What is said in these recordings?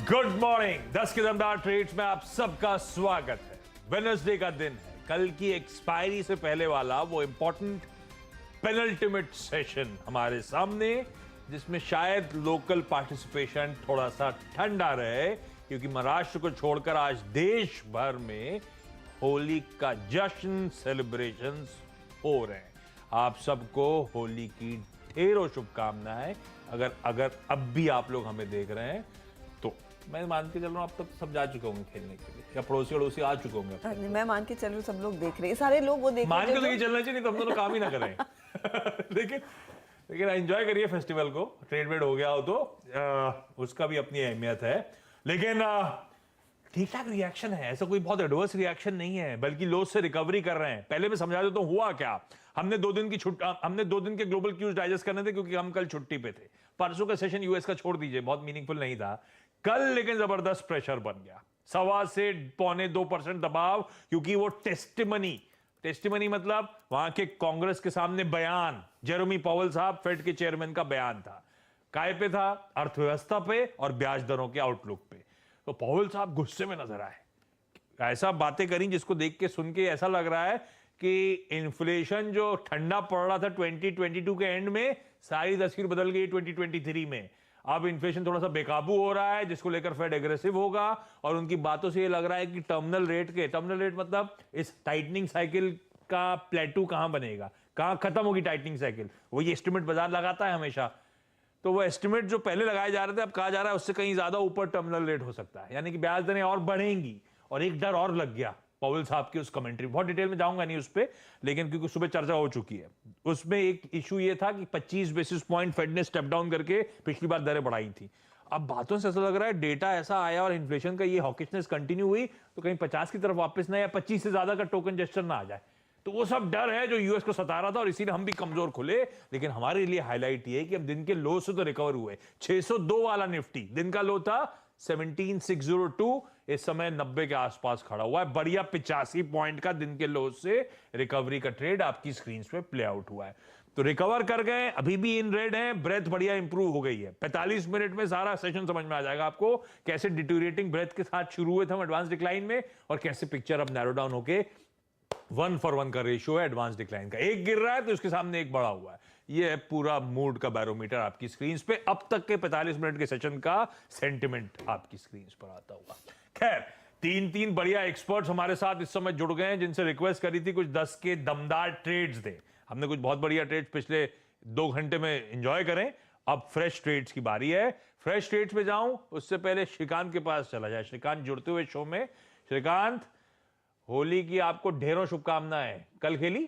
Good morning. 10 के दमदार trades में आप सबका स्वागत है। वेडनेसडे का दिन है, कल की एक्सपायरी से पहले वाला वो इंपॉर्टेंट पेनल्टिमेट सेशन हमारे सामने, जिसमें शायद लोकल पार्टिसिपेशन थोड़ा सा ठंडा रहे, क्योंकि महाराष्ट्र को छोड़कर आज देश भर में होली का जश्न सेलिब्रेशंस हो रहे हैं। आप सबको होली की ढेरों शुभकामनाएं। अगर अब भी आप लोग हमें देख रहे हैं तो मैं मान के चल रहा हूँ अब तक सब जा चुके होंगे खेलने के लिए, या पड़ोसी अड़ोसी आ चुके होंगे। मैं मान के चल रही हूँ सब लोग देख रहे हैं, सारे लोग वो देख रहे हैं। मान के लेके चलना चाहिए, नहीं तो हम दोनों काम ही ना करें। लेकिन एंजॉय करिए फेस्टिवल को। ट्रेड वेड हो गया हो तो उसका भी अपनी अहमियत है, लेकिन ठीक ठाक रिएक्शन है। ऐसा कोई बहुत एडवर्स रिएक्शन नहीं है, बल्कि लोग से रिकवरी कर रहे हैं। पहले मैं समझा देता हूं हुआ क्या। हमने 2 दिन के ग्लोबल क्यूज डाइजेस्ट करने थे, क्योंकि हम कल छुट्टी पे थे। परसों का सेशन यूएस का छोड़ दीजिए, बहुत मीनिंगफुल नहीं था कल, लेकिन जबरदस्त प्रेशर बन गया। 1.25 से 1.25% दबाव, क्योंकि वो टेस्टिमनी मतलब वहां के कांग्रेस के सामने बयान, जेरोमी पावेल साहब फेड के चेयरमैन का बयान था। काय पे था? अर्थव्यवस्था पे और ब्याज दरों के आउटलुक पे। तो पावेल साहब गुस्से में नजर आए, ऐसा बातें करी जिसको देख के सुन के ऐसा लग रहा है कि इन्फ्लेशन जो ठंडा पड़ रहा था 2022 के एंड में, सारी तस्वीर बदल गई 2023 में। अब इन्फ्लेशन थोड़ा सा बेकाबू हो रहा है, जिसको लेकर फेड एग्रेसिव होगा। और उनकी बातों से ये लग रहा है कि टर्मिनल रेट मतलब इस टाइटनिंग साइकिल का प्लेटू कहां बनेगा, कहां खत्म होगी टाइटनिंग साइकिल। वही एस्टिमेट बाजार लगाता है हमेशा। तो वो एस्टिमेट जो पहले लगाए जा रहे थे, अब कहा जा रहा है उससे कहीं ज्यादा ऊपर टर्मिनल रेट हो सकता है, यानी कि ब्याज दरें और बढ़ेंगी। और एक डर और लग गया पावेल साहब की उस कमेंट्री, बहुत डिटेल में जाऊंगा नहीं उस पर, लेकिन क्योंकि सुबह चर्चा हो चुकी है। उसमें एक इशू ये था कि 25 बेसिस पॉइंट फेड ने स्टेप डाउन करके पिछली बार दरें बढ़ाई थी। अब बातों से ऐसा लग रहा है डेटा ऐसा आया और इन्फ्लेशन का ये हॉकिशनेस कंटिन्यू हुई तो कहीं 50 की तरफ वापस ना, या 25 से ज्यादा का टोकन जेस्चर ना आ जाए। तो वो सब डर है जो यूएस को सता रहा था, और इसीलिए हम भी कमजोर खुले। लेकिन हमारे लिए हाईलाइट ये है कि अब दिन के लो से तो रिकवर हुए। 602 वाला निफ्टी दिन का लो था 17,602, इस समय 90 के आसपास खड़ा हुआ है। बढ़िया 85 पॉइंट का दिन के लो से रिकवरी का ट्रेड आपकी स्क्रीन पे प्ले आउट हुआ है। तो रिकवर कर गए, अभी भी इन रेड है, ब्रेथ बढ़िया इंप्रूव हो गई है। 45 मिनट में सारा सेशन समझ में आ जाएगा आपको, कैसे डिटोरिएटिंग ब्रेथ के साथ शुरू हुए थे हम एडवांस डिक्लाइन में, और कैसे पिक्चर अब नैरो डाउन होके 1:1 का रेशियो है एडवांस डिक्लाइन का। एक गिर रहा है तो उसके सामने एक बढ़ा हुआ है। ये है पूरा मूड का बैरोमीटर आपकी स्क्रीन पे, अब तक के 45 मिनट के सेशन का सेंटिमेंट आपकी स्क्रीन पर आता हुआ। खैर, 3 बढ़िया एक्सपर्ट्स हमारे साथ इस समय जुड़ गए हैं, जिनसे रिक्वेस्ट करी थी कुछ 10 के दमदार ट्रेड्स दें। हमने कुछ बहुत बढ़िया ट्रेड्स पिछले 2 घंटे में एंजॉय करें। अब फ्रेश ट्रेड्स की बारी है। फ्रेश ट्रेड्स पे जाऊं उससे पहले श्रीकांत के पास चला जाए। श्रीकांत जुड़ते हुए शो में। श्रीकांत, होली की आपको ढेरों शुभकामनाएं। कल खेली?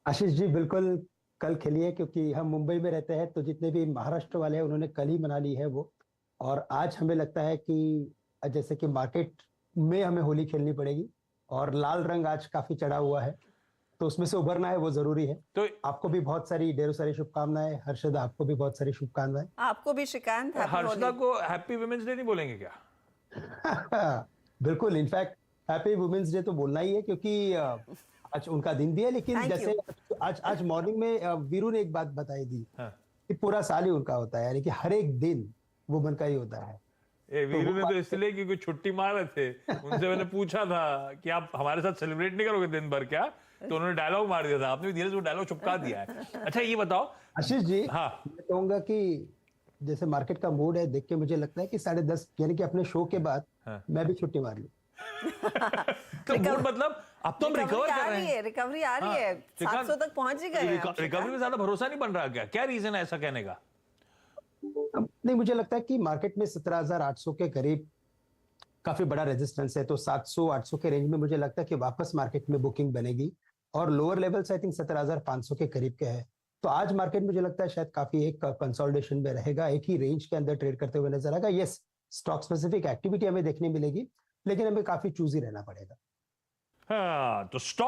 आशीष जी बिल्कुल कल खेलिए, क्योंकि हम मुंबई में रहते हैं तो जितने भी महाराष्ट्र वाले हैं उन्होंने कल ही मना ली है वो। और आज हमें लगता है कि जैसे कि मार्केट में हमें होली खेलनी पड़ेगी, और लाल रंग आज काफी चढ़ा हुआ है, तो उसमें से उभरना है, वो जरूरी है। तो आपको भी ढेरों सारी शुभकामनाएं। हर्षद, आपको भी बहुत सारी शुभकामनाएं। आपको भी श्रीकांत। हर्षदा को हैप्पी वुमेन्स डे नहीं बोलेंगे क्या? बिल्कुल, इनफैक्ट हैप्पी वुमेन्स डे तो बोलना ही है, क्योंकि आज उनका दिन भी है। लेकिन जैसे आज मॉर्निंग में वीरू ने एक बात बताई थी, हाँ। कि पूरा साल ही उनका होता है, यानी कि हर एक दिन वुमन का ही होता है। वीरू ने तो इसलिए क्योंकि छुट्टी मार रहे थे, उनसे मैंने पूछा था कि आप हमारे साथ सेलिब्रेट नहीं करोगे दिन भर क्या, तो उन्होंने डायलॉग मार दिया था। आपने भी धीरे से वो डायलॉग चिपका दिया है। अच्छा ये बताओ आशीष जी, हाँ, मैं कहूंगा कि जैसे मार्केट का मूड है देख के मुझे लगता है कि 10:30 यानी कि अपने शो के बाद मैं भी छुट्टी मार लूं। तो मूड मतलब अब तो हम रिकवर कर रहे हैं, रिकवरी आ रही है, 700 तक पहुंच ही गए हैं। रिकवरी में ज्यादा भरोसा नहीं बन रहा क्या? क्या रीजन है ऐसा कहने का? नहीं, मुझे लगता है कि मार्केट में 17,800 के करीब काफी बड़ा रेजिस्टेंस है, तो 700-800 के रेंज में मुझे लगता है कि वापस मार्केट में बुकिंग बनेगी। और लोअर लेवल्स आई थिंक 17,500 के करीब के है। तो आज मार्केट मुझे लगता है शायद काफी एक कंसोलिडेशन में रहेगा, एक ही रेंज के अंदर ट्रेड करते हुए नजर आएगा। यस, स्टॉक स्पेसिफिक एक्टिविटी हमें देखने मिलेगी, लेकिन हमें काफी चूजी रहना पड़ेगा। हाँ, तो स्टॉक